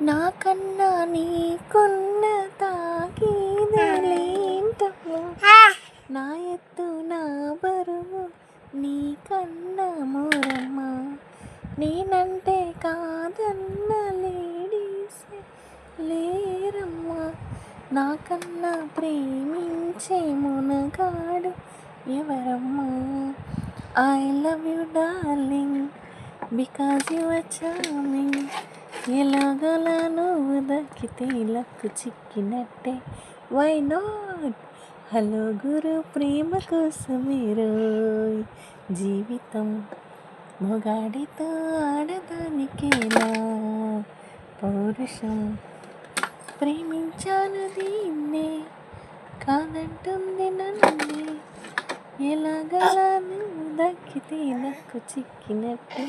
నాకన్నా నీకున్న తాగేదేలేంటమ్మా, నా ఎత్తు నా బరువు నీకన్నా మోరమ్మా, నేనంటే కాదన్న లేడీసే లేరమ్మా, నాకన్నా ప్రేమించే మునగాడు ఎవరమ్మా. I love you darling because you are charming, ఎలాగలా నువ్వు దక్కితే లక్కు చిక్కినట్టే, వై నాట్. హలో గురు ప్రేమ కోసమే రోయ్ జీవితం, మొగాడితో ఆడదానికేలా పౌరుషం, ప్రేమించాను దీన్నే కాదంటుంది నన్నే, ఎలాగలా నువ్వు దక్కితే లక్కు చిక్కినట్టే.